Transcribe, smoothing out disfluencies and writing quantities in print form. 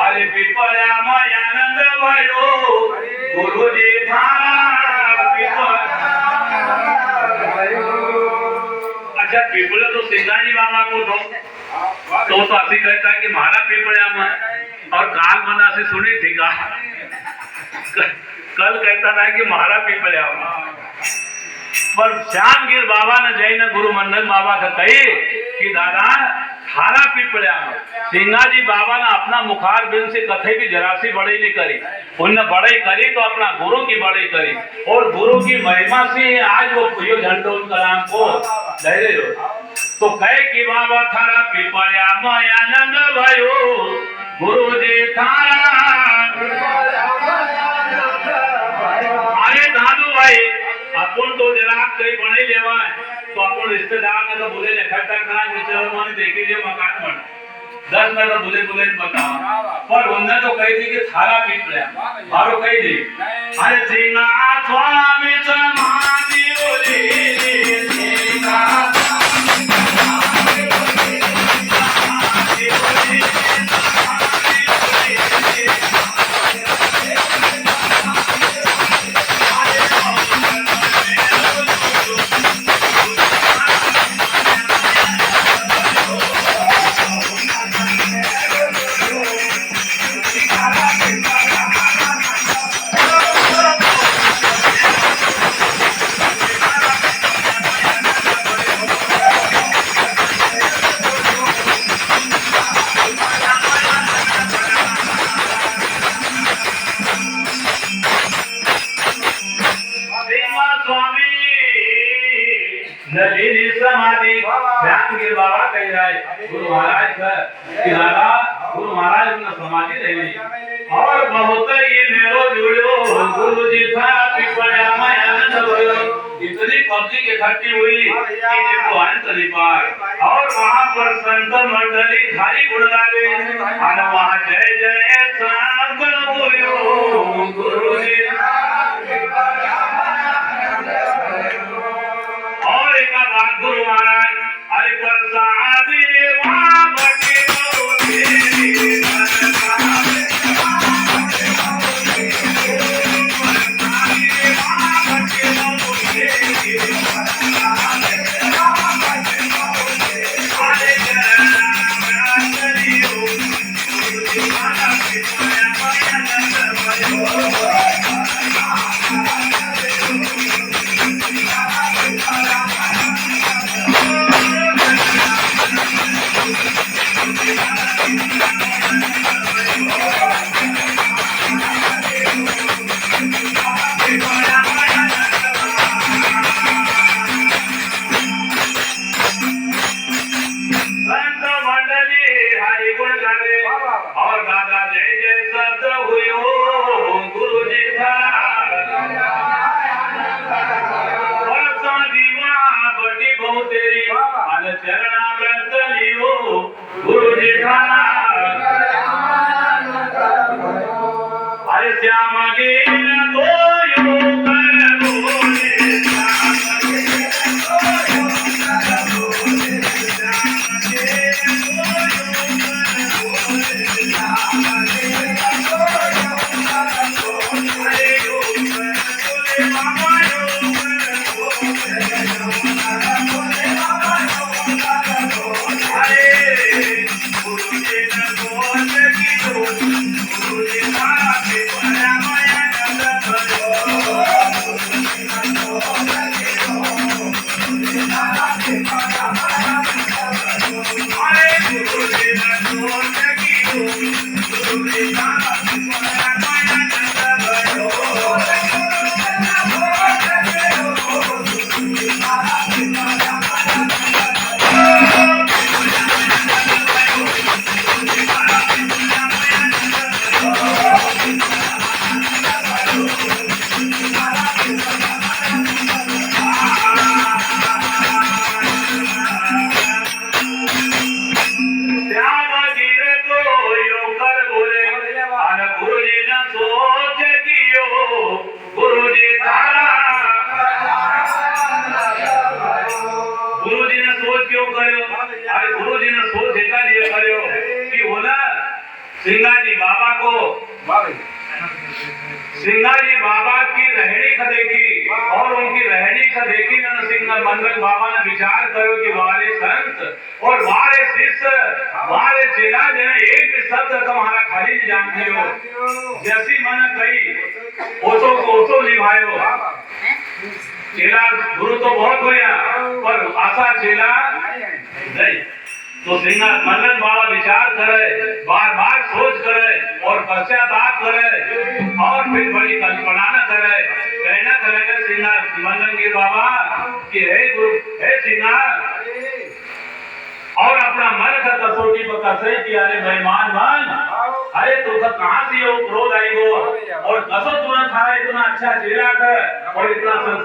अरे पिपळ्या आनंद भयो गुरुजी थारा अच्छा पीपल तो सिंगाजी बाबा को तो ऐसी कहता है कि मारा पीपड़िया में और काल मना से सुनी थी का कल कहता था कि मारा पीपड़िया में पर श्यामगिर बाबा ने जैन गुरु मंडल बाबा का कही कि दादा थारा पीपड़िया में सिंगाजी बाबा ने अपना मुखार बिन से कथे भी जरासी बड़ई नहीं करी उनने बड़ई करी तो अपना गुरु की बड़ई करी और गुरु की महिमा से आज वो यो झंडो कलाम को धैर्य हो तो कहे कि बाबा थारा पीपड़िया में आनंद भयो गुरु जी थारा अरे दादू भाई अपन तो जरा कहीं बने लेवा तो अपन रिश्तेदार ने तो बोले इकट्ठा करा विचार माने देख लीजिए मकान बन 10 में तो बोले बता पर उन्होंने तो कही थी कि थारा पीपड़िया मारो कही थी अरे सिंगा स्वामी समाधि ओले सिंगा समाधि श्यामगिर बाबा कह रहा है गुरु महाराज का कि दादा गुरु महाराज ने समाधि ले ली और बहुत ही मेरो जुड़ो गुरु जी था पीपड़िया में आनंद भयो इतनी पब्लिक इकट्ठी हुई कि देखो अंत नहीं पार और वहां पर संत मंडली खाली गुण गावे और वहां जय जय सब बोलो गुरु जी और एक बात गुरु महाराज अरे प्रसाद वहां बटे और दादा जय जय शब्द हुयो गुरु जी था बटी बहु तेरी अन चरणा व्रत लियो गुरु जी था अरे श्याम गे गुरु जी सिंगाजी बाबा को सिंगाजी बाबा की रहनी ख देखी और उनकी रहनी ख देखी न सिंह मंगल बाबा ने विचार करो कि वारे संत और वारे शिष्य वारे चेला जने एक भी शब्द तुम्हारा खाली नहीं जानते हो जैसी मन कही ओसो को ओसो निभायो चेला गुरु तो बहुत होया पर आशा चेला नहीं तो सिंह मंगल बाबा विचार करे बार बार सोच करे और पश्चाताप करे और फिर बड़ी कल्पना न करे कहना करेगा सिंह मंगल बाबा कि हे गुरु हे सिंह और अपना मन का कसौटी पर कसे कि अरे मेहमान मन अरे तू तो कहां से ये क्रोध आई गो और कसो तुरंत था इतना अच्छा चेला था और इतना